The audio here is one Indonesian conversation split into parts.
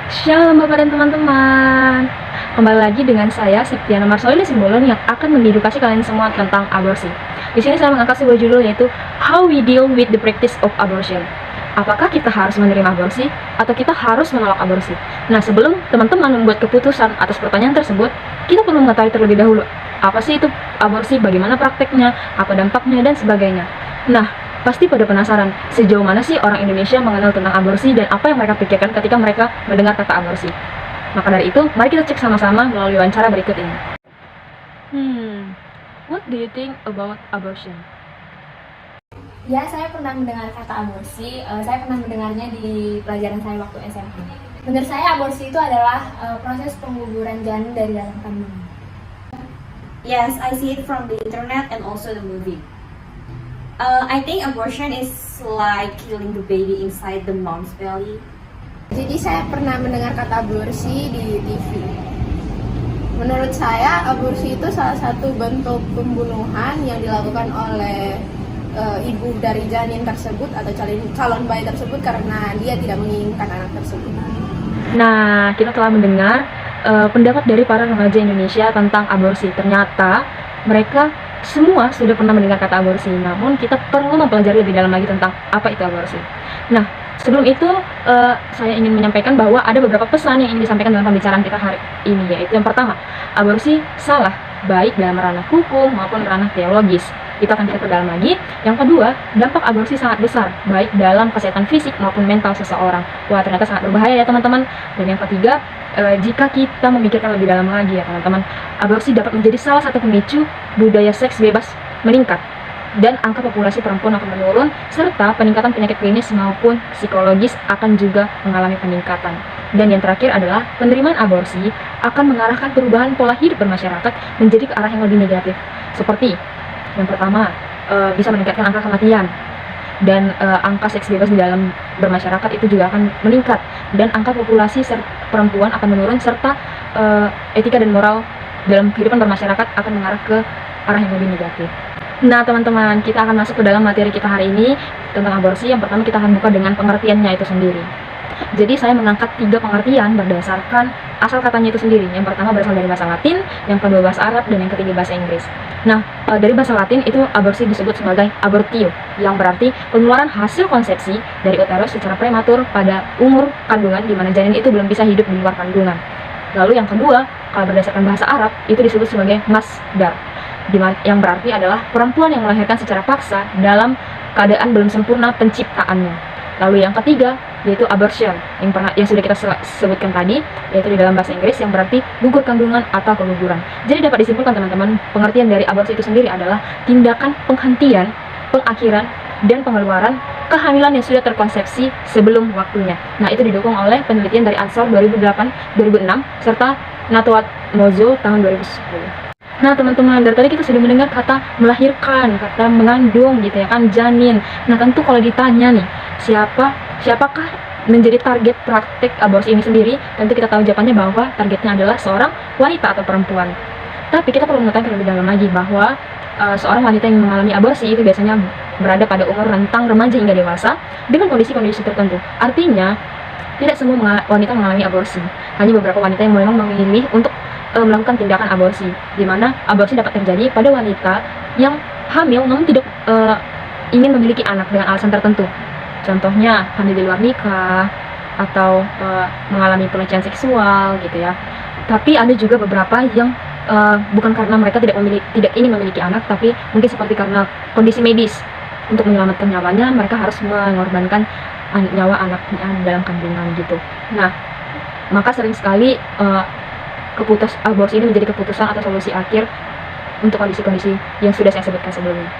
Shalom Bapak dan teman-teman. Kembali lagi dengan saya Septiana Marsolina Simbolon yang akan mengedukasi kalian semua tentang aborsi. Di sini saya mengangkat sebuah judul yaitu How We Deal with the Practice of Abortion. Apakah kita harus menerima aborsi atau kita harus menolak aborsi? Nah, sebelum teman-teman membuat keputusan atas pertanyaan tersebut, kita perlu mengetahui terlebih dahulu apa sih itu aborsi, bagaimana prakteknya, apa dampaknya, dan sebagainya. Nah, pasti pada penasaran, sejauh mana sih orang Indonesia mengenal tentang aborsi dan apa yang mereka pikirkan ketika mereka mendengar kata aborsi. Maka dari itu, mari kita cek sama-sama melalui wawancara berikut ini. What do you think about abortion? Ya, saya pernah mendengar kata aborsi. Saya pernah mendengarnya di pelajaran saya waktu SMA. Menurut saya aborsi itu adalah proses pengguguran janin dari dalam kandungan. Yes, I see it from the internet and also the movie. I think abortion is like killing the baby inside the mom's belly. Jadi saya pernah mendengar kata aborsi di TV. Menurut saya aborsi itu salah satu bentuk pembunuhan yang dilakukan oleh ibu dari janin tersebut atau calon bayi tersebut karena dia tidak menginginkan anak tersebut. Nah, kita telah mendengar pendapat dari para remaja Indonesia tentang aborsi. Ternyata mereka semua sudah pernah mendengar kata aborsi, namun kita perlu mempelajari lebih dalam lagi tentang apa itu aborsi. Nah, sebelum itu saya ingin menyampaikan bahwa ada beberapa pesan yang ingin disampaikan dalam pembicaraan kita hari ini, yaitu yang pertama, aborsi salah, baik dalam ranah hukum maupun ranah teologis. Kita akan kita perdalam lagi. Yang kedua, dampak aborsi sangat besar, baik dalam kesehatan fisik maupun mental seseorang. Wah, ternyata sangat berbahaya ya teman-teman. Dan yang ketiga, jika kita memikirkan lebih dalam lagi ya teman-teman, aborsi dapat menjadi salah satu pemicu budaya seks bebas meningkat dan angka populasi perempuan akan menurun, serta peningkatan penyakit klinis maupun psikologis akan juga mengalami peningkatan. Dan yang terakhir adalah penerimaan aborsi akan mengarahkan perubahan pola hidup bermasyarakat menjadi ke arah yang lebih negatif. Seperti yang pertama, bisa meningkatkan angka kematian, dan angka seks bebas di dalam bermasyarakat itu juga akan meningkat, dan angka populasi perempuan akan menurun, serta etika dan moral dalam kehidupan bermasyarakat akan mengarah ke arah yang lebih negatif. Nah teman-teman, kita akan masuk ke dalam materi kita hari ini tentang aborsi. Yang pertama kita akan buka dengan pengertiannya itu sendiri. Jadi saya mengangkat 3 pengertian berdasarkan asal katanya itu sendiri. Yang pertama berasal dari bahasa Latin, yang kedua bahasa Arab, dan yang ketiga bahasa Inggris. Nah, dari bahasa Latin itu aborsi disebut sebagai abortio, yang berarti pengeluaran hasil konsepsi dari uterus secara prematur pada umur kandungan di mana janin itu belum bisa hidup di luar kandungan. Lalu yang kedua, kalau berdasarkan bahasa Arab itu disebut sebagai masdar, yang berarti adalah perempuan yang melahirkan secara paksa dalam keadaan belum sempurna penciptaannya. Lalu yang ketiga yaitu abortion, yang sudah kita sebutkan tadi, yaitu di dalam bahasa Inggris yang berarti gugur kandungan atau keguguran. Jadi dapat disimpulkan teman-teman, pengertian dari aborsi itu sendiri adalah tindakan penghentian, pengakhiran, dan pengeluaran kehamilan yang sudah terkonsepsi sebelum waktunya. Nah, itu didukung oleh penelitian dari Ansor 2008-2006 serta Natwat Mozo tahun 2010. Nah teman-teman, dari tadi kita sudah mendengar kata melahirkan, kata mengandung gitu ya kan, janin. Nah tentu kalau ditanya nih, siapakah menjadi target praktik aborsi ini sendiri, tentu kita tahu jawabannya bahwa targetnya adalah seorang wanita atau perempuan. Tapi kita perlu mengetahui lebih dalam lagi bahwa seorang wanita yang mengalami aborsi itu biasanya berada pada umur rentang remaja hingga dewasa dengan kondisi-kondisi tertentu. Artinya tidak semua wanita mengalami aborsi, hanya beberapa wanita yang memang memilih untuk melakukan tindakan aborsi, di mana aborsi dapat terjadi pada wanita yang hamil namun tidak ingin memiliki anak dengan alasan tertentu. Contohnya hamil di luar nikah atau mengalami pelecehan seksual gitu ya. Tapi ada juga beberapa yang bukan karena mereka tidak ingin memiliki anak, tapi mungkin seperti karena kondisi medis. Untuk menyelamatkan nyawanya mereka harus mengorbankan nyawa anaknya dalam kandungan gitu. Nah, maka sering sekali aborsi ini menjadi keputusan atau solusi akhir untuk kondisi-kondisi yang sudah saya sebutkan sebelumnya.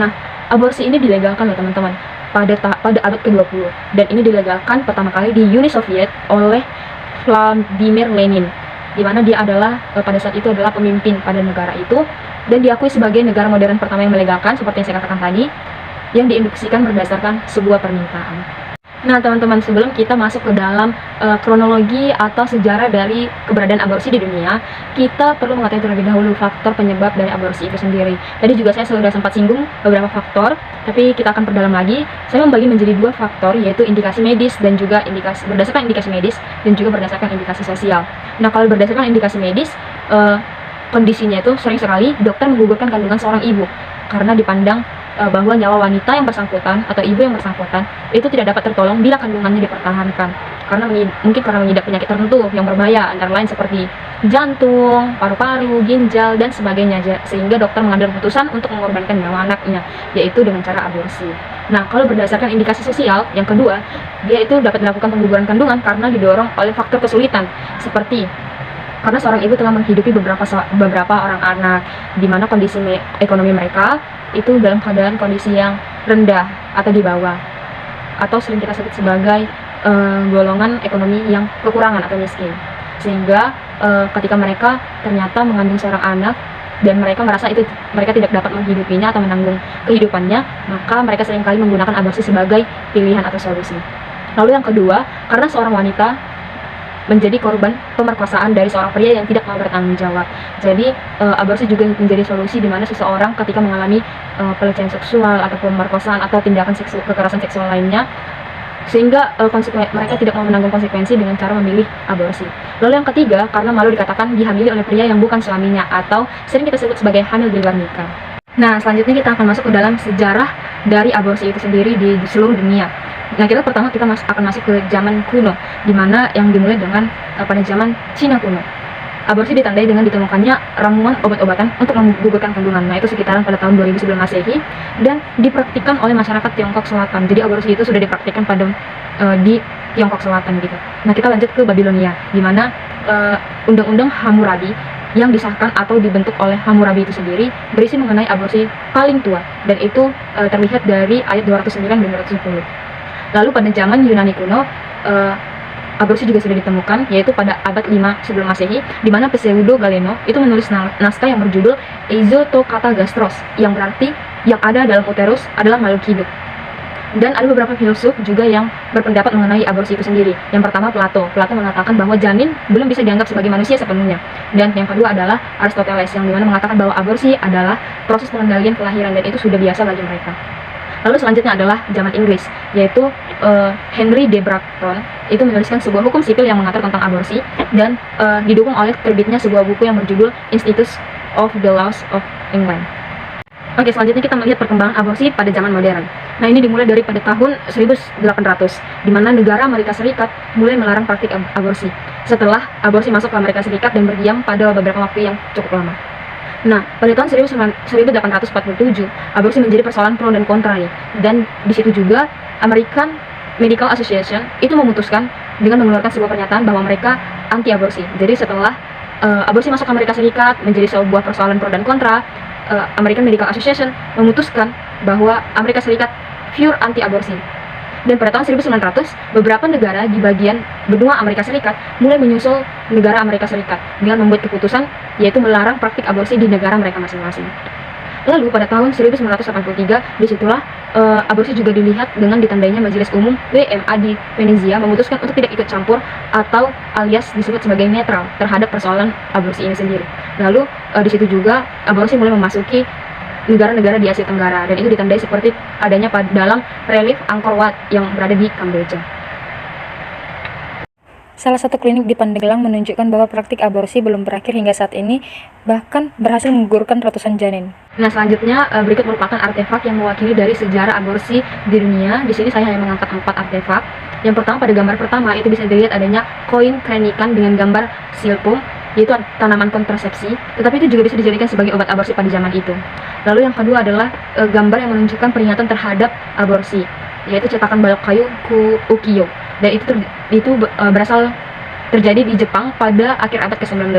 Nah, aborsi ini dilegalkan ya teman-teman pada abad ke-20, dan ini dilegalkan pertama kali di Uni Soviet oleh Vladimir Lenin, di mana dia adalah pada saat itu adalah pemimpin pada negara itu, dan diakui sebagai negara modern pertama yang melegalkan seperti yang saya katakan tadi, yang diinduksikan berdasarkan sebuah permintaan. Nah, teman-teman, sebelum kita masuk ke dalam kronologi atau sejarah dari keberadaan aborsi di dunia, kita perlu mengetahui terlebih dahulu faktor penyebab dari aborsi itu sendiri. Tadi juga saya sudah sempat singgung beberapa faktor, tapi kita akan perdalam lagi. Saya membagi menjadi 2 faktor, yaitu indikasi medis dan juga berdasarkan indikasi medis dan juga berdasarkan indikasi sosial. Nah, kalau berdasarkan indikasi medis, kondisinya itu sering sekali dokter menggugurkan kandungan seorang ibu karena dipandang bahwa nyawa wanita yang bersangkutan atau ibu yang bersangkutan itu tidak dapat tertolong bila kandungannya dipertahankan karena mungkin karena mengidap penyakit tertentu yang berbahaya, antara lain seperti jantung, paru-paru, ginjal, dan sebagainya, sehingga dokter mengambil keputusan untuk mengorbankan nyawa anaknya, yaitu dengan cara aborsi. Nah, kalau berdasarkan indikasi sosial, yang kedua, dia itu dapat melakukan pengguguran kandungan karena didorong oleh faktor kesulitan, seperti karena seorang ibu telah menghidupi beberapa orang anak, di mana kondisi ekonomi mereka itu dalam keadaan kondisi yang rendah atau di bawah, atau sering kita sebut sebagai golongan ekonomi yang kekurangan atau miskin, sehingga ketika mereka ternyata mengandung seorang anak dan mereka merasa mereka tidak dapat menghidupinya atau menanggung kehidupannya, maka mereka seringkali menggunakan aborsi sebagai pilihan atau solusi. Lalu yang kedua, karena seorang wanita menjadi korban pemerkosaan dari seorang pria yang tidak mau bertanggung jawab. Jadi aborsi juga menjadi solusi di mana seseorang ketika mengalami pelecehan seksual atau pemerkosaan atau tindakan kekerasan seksual lainnya, sehingga mereka tidak mau menanggung konsekuensi dengan cara memilih aborsi. Lalu yang ketiga, karena malu dikatakan dihamili oleh pria yang bukan suaminya atau sering kita sebut sebagai hamil di luar nikah. Nah, selanjutnya kita akan masuk ke dalam sejarah dari aborsi itu sendiri di seluruh dunia. Nah, pertama kita akan masuk ke zaman kuno, di mana yang dimulai dengan pada zaman Cina kuno. Aborsi ditandai dengan ditemukannya ramuan obat-obatan untuk menggugurkan kandungan. Nah, itu sekitaran pada tahun 2000 sebelum Masehi dan dipraktikkan oleh masyarakat Tiongkok Selatan. Jadi aborsi itu sudah dipraktikkan di Tiongkok Selatan gitu. Nah, kita lanjut ke Babilonia, di mana undang-undang Hammurabi yang disahkan atau dibentuk oleh Hammurabi itu sendiri berisi mengenai aborsi paling tua, dan itu terlihat dari ayat 209 dan 210. Lalu pada zaman Yunani kuno, aborsi juga sudah ditemukan, yaitu pada abad 5 sebelum Masehi, di mana Pseudo Galeno itu menulis naskah yang berjudul Eizotokatagastros, yang berarti yang ada dalam uterus adalah makhluk hidup. Dan ada beberapa filsuf juga yang berpendapat mengenai aborsi itu sendiri. Yang pertama Plato mengatakan bahwa janin belum bisa dianggap sebagai manusia sepenuhnya. Dan yang kedua adalah Aristoteles, yang dimana mengatakan bahwa aborsi adalah proses pengendalian kelahiran dan itu sudah biasa bagi mereka. Lalu selanjutnya adalah zaman Inggris, yaitu Henry de Bracton itu menuliskan sebuah hukum sipil yang mengatur tentang aborsi dan didukung oleh terbitnya sebuah buku yang berjudul Institutes of the Laws of England. Oke, selanjutnya kita melihat perkembangan aborsi pada zaman modern. Nah, ini dimulai dari pada tahun 1800, di mana negara Amerika Serikat mulai melarang praktik aborsi setelah aborsi masuk ke Amerika Serikat dan berdiam pada beberapa waktu yang cukup lama. Nah, pada tahun 1847, aborsi menjadi persoalan pro dan kontra nih. Dan di situ juga American Medical Association itu memutuskan dengan mengeluarkan sebuah pernyataan bahwa mereka anti aborsi. Jadi setelah aborsi masuk ke Amerika Serikat menjadi sebuah persoalan pro dan kontra, American Medical Association memutuskan bahwa Amerika Serikat pure anti aborsi. Dan pada tahun 1900, beberapa negara di bagian benua Amerika Serikat mulai menyusul negara Amerika Serikat dengan membuat keputusan yaitu melarang praktik aborsi di negara mereka masing-masing. Lalu pada tahun 1983, disitulah aborsi juga dilihat dengan ditandainya Majelis Umum WMA di Venezia memutuskan untuk tidak ikut campur atau alias disebut sebagai netral terhadap persoalan aborsi ini sendiri. Lalu di situ juga aborsi mulai memasuki negara-negara di Asia Tenggara, dan itu ditandai seperti adanya dalam relief Angkor Wat yang berada di Kamboja. Salah satu klinik di Pandeglang menunjukkan bahwa praktik aborsi belum berakhir hingga saat ini, bahkan berhasil menggugurkan ratusan janin. Nah, selanjutnya berikut merupakan artefak yang mewakili dari sejarah aborsi di dunia. Di sini saya hanya mengangkat 4 artefak. Yang pertama, pada gambar pertama itu bisa dilihat adanya koin kranikan dengan gambar silpum, yaitu tanaman kontrasepsi, tetapi itu juga bisa dijadikan sebagai obat aborsi pada zaman itu. Lalu yang kedua adalah gambar yang menunjukkan peringatan terhadap aborsi, yaitu cetakan balok kayu ukiyo, dan itu berasal terjadi di Jepang pada akhir abad ke-19.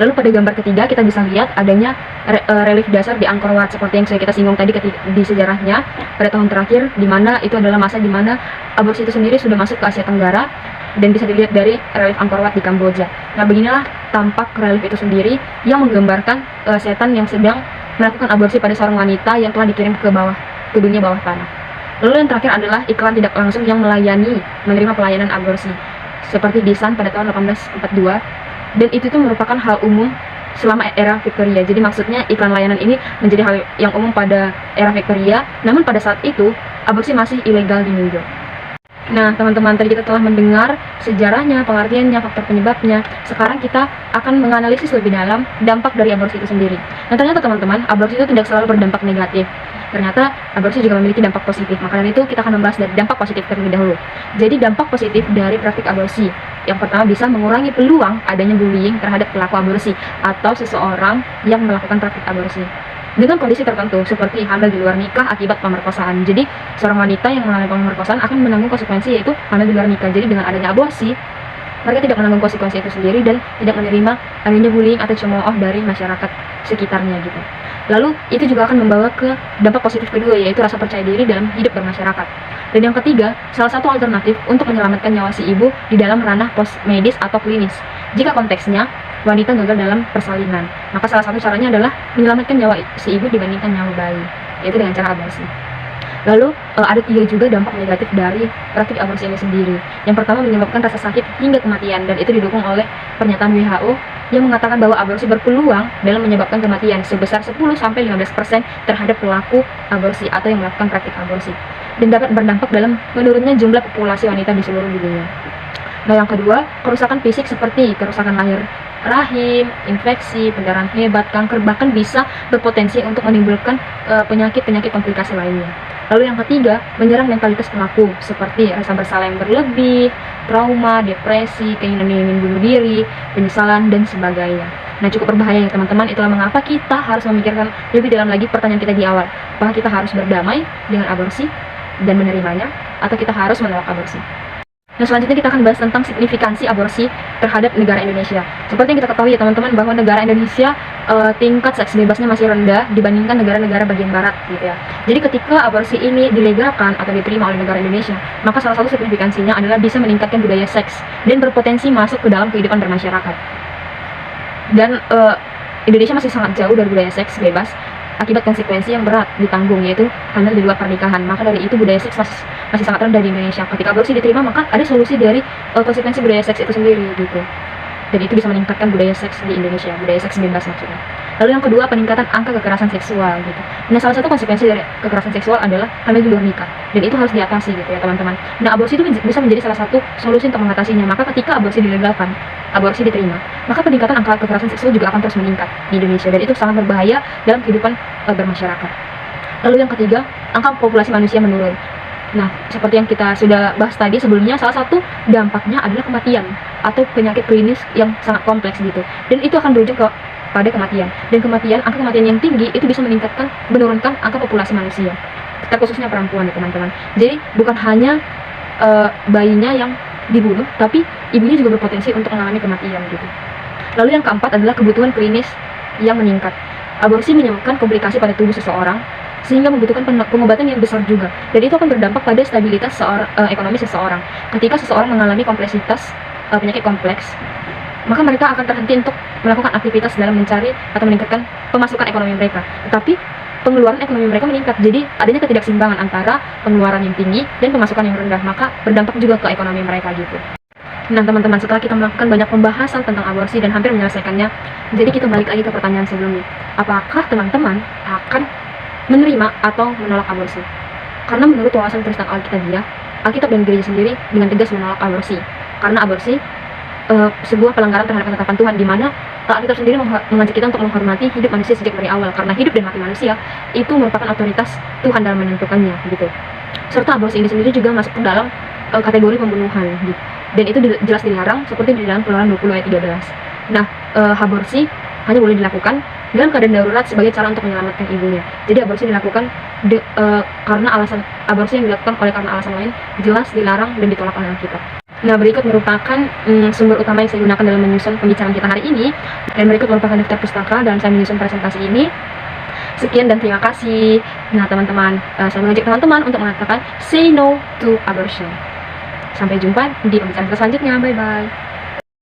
Lalu pada gambar ketiga kita bisa lihat adanya relief dasar di Angkor Wat seperti yang sudah kita singgung tadi di sejarahnya pada tahun terakhir, di mana itu adalah masa di mana aborsi itu sendiri sudah masuk ke Asia Tenggara dan bisa dilihat dari relief Angkor Wat di Kamboja. Nah, beginilah tampak relief itu sendiri yang menggambarkan setan yang sedang melakukan aborsi pada seorang wanita yang telah dikirim ke dunia bawah tanah. Lalu yang terakhir adalah iklan tidak langsung yang menerima pelayanan aborsi, seperti di Sun pada tahun 1842, dan itu tuh merupakan hal umum selama era Victoria. Jadi maksudnya iklan layanan ini menjadi hal yang umum pada era Victoria, namun pada saat itu aborsi masih ilegal di New York. Nah, teman-teman, tadi kita telah mendengar sejarahnya, pengertiannya, faktor penyebabnya. Sekarang kita akan menganalisis lebih dalam dampak dari aborsi itu sendiri. Nah, ternyata teman-teman, aborsi itu tidak selalu berdampak negatif. Ternyata aborsi juga memiliki dampak positif. Maka dari itu kita akan membahas dari dampak positif terlebih dahulu. Jadi dampak positif dari praktik aborsi. Yang pertama, bisa mengurangi peluang adanya bullying terhadap pelaku aborsi atau seseorang yang melakukan praktik aborsi dengan kondisi tertentu seperti hamil di luar nikah akibat pemerkosaan. Jadi seorang wanita yang mengalami pemerkosaan akan menanggung konsekuensi, yaitu hamil di luar nikah. Jadi dengan adanya aborsi, mereka tidak menanggung konsekuensi itu sendiri dan tidak menerima adanya bullying atau cemooh dari masyarakat sekitarnya gitu. Lalu itu juga akan membawa ke dampak positif kedua, yaitu rasa percaya diri dalam hidup bermasyarakat. Dan yang ketiga, salah satu alternatif untuk menyelamatkan nyawa si ibu di dalam ranah pos medis atau klinis. Jika konteksnya wanita gagal dalam persalinan, maka salah satu caranya adalah menyelamatkan nyawa si ibu dibandingkan nyawa bayi, yaitu dengan cara aborsi. Lalu ada 3 juga dampak negatif dari praktik aborsi ini sendiri. Yang pertama, menyebabkan rasa sakit hingga kematian, dan itu didukung oleh pernyataan WHO yang mengatakan bahwa aborsi berpeluang dalam menyebabkan kematian sebesar 10-15% terhadap pelaku aborsi atau yang melakukan praktik aborsi, dan dapat berdampak dalam menurunnya jumlah populasi wanita di seluruh dunia. Nah, yang kedua, kerusakan fisik seperti kerusakan lahir rahim, infeksi, pendarahan hebat, kanker, bahkan bisa berpotensi untuk menimbulkan penyakit-penyakit komplikasi lainnya. Lalu yang ketiga, menyerang mentalitas pelaku seperti rasa bersalah yang berlebih, trauma, depresi, keinginan ingin bunuh diri, penyesalan, dan sebagainya. Nah, cukup berbahaya ya teman-teman. Itulah mengapa kita harus memikirkan lebih dalam lagi pertanyaan kita di awal. Apakah kita harus berdamai dengan aborsi dan menerimanya, atau kita harus menolak aborsi? Nah, selanjutnya kita akan bahas tentang signifikansi aborsi terhadap negara Indonesia. Seperti yang kita ketahui ya teman-teman, bahwa negara Indonesia tingkat seks bebasnya masih rendah dibandingkan negara-negara bagian barat gitu ya. Jadi ketika aborsi ini dilegalkan atau diterima oleh negara Indonesia, maka salah satu signifikansinya adalah bisa meningkatkan budaya seks dan berpotensi masuk ke dalam kehidupan bermasyarakat. Dan Indonesia masih sangat jauh dari budaya seks bebas akibat konsekuensi yang berat ditanggung, yaitu hamil di luar pernikahan. Maka dari itu budaya seks masih sangat rendah di Indonesia. Ketika aborsi diterima, maka ada solusi dari konsekuensi budaya seks itu sendiri gitu. Dan itu bisa meningkatkan budaya seks di Indonesia, budaya seks bebas maksudnya. Lalu yang kedua, peningkatan angka kekerasan seksual gitu. Nah, salah satu konsekuensi dari kekerasan seksual adalah hamil di luar nikah, dan itu harus diatasi gitu ya teman-teman. Nah, aborsi itu bisa menjadi salah satu solusi untuk mengatasinya. Maka ketika aborsi dilegalkan, aborsi diterima, maka peningkatan angka kekerasan seksual juga akan terus meningkat di Indonesia, dan itu sangat berbahaya dalam kehidupan bermasyarakat. Lalu yang ketiga, angka populasi manusia menurun. Nah, seperti yang kita sudah bahas tadi sebelumnya, salah satu dampaknya adalah kematian atau penyakit klinis yang sangat kompleks gitu. Dan itu akan berujung pada kematian. Dan angka kematian yang tinggi itu bisa menurunkan angka populasi manusia, terkhususnya perempuan ya teman-teman. Jadi bukan hanya bayinya yang dibunuh, tapi ibunya juga berpotensi untuk mengalami kematian gitu. Lalu yang keempat adalah kebutuhan klinis yang meningkat. Aborsi menyebabkan komplikasi pada tubuh seseorang, sehingga membutuhkan pengobatan yang besar juga, dan itu akan berdampak pada stabilitas ekonomi seseorang. Ketika seseorang mengalami kompleksitas penyakit kompleks, maka mereka akan terhenti untuk melakukan aktivitas dalam mencari atau meningkatkan pemasukan ekonomi mereka, tetapi pengeluaran ekonomi mereka meningkat. Jadi adanya ketidakseimbangan antara pengeluaran yang tinggi dan pemasukan yang rendah, maka berdampak juga ke ekonomi mereka gitu. Nah teman-teman, setelah kita melakukan banyak pembahasan tentang aborsi dan hampir menyelesaikannya, jadi kita balik lagi ke pertanyaan sebelumnya, apakah teman-teman akan menerima atau menolak aborsi? Karena menurut wawasan Kristen Alkitabiah, Alkitab dan gereja sendiri dengan tegas menolak aborsi, karena aborsi sebuah pelanggaran terhadap ketetapan Tuhan, di mana Alkitab sendiri mengajak kita untuk menghormati hidup manusia sejak dari awal, karena hidup dan mati manusia itu merupakan otoritas Tuhan dalam menentukannya gitu. Serta aborsi ini sendiri juga masuk ke dalam kategori pembunuhan gitu. Dan itu jelas dilarang seperti di dalam Keluaran 20 ayat 13. Nah, aborsi hanya boleh dilakukan dalam keadaan darurat sebagai cara untuk menyelamatkan ibunya. Jadi aborsi dilakukan karena alasan aborsi yang dilakukan karena alasan lain jelas dilarang dan ditolak oleh Alkitab. Nah, berikut merupakan sumber utama yang saya gunakan dalam menyusun pembicaraan kita hari ini, dan berikut merupakan daftar pustaka dalam saya menyusun presentasi ini. Sekian dan terima kasih. Nah teman-teman, saya mengajak teman-teman untuk mengatakan say no to abortion. Sampai jumpa di pembicaraan kita selanjutnya. Bye bye.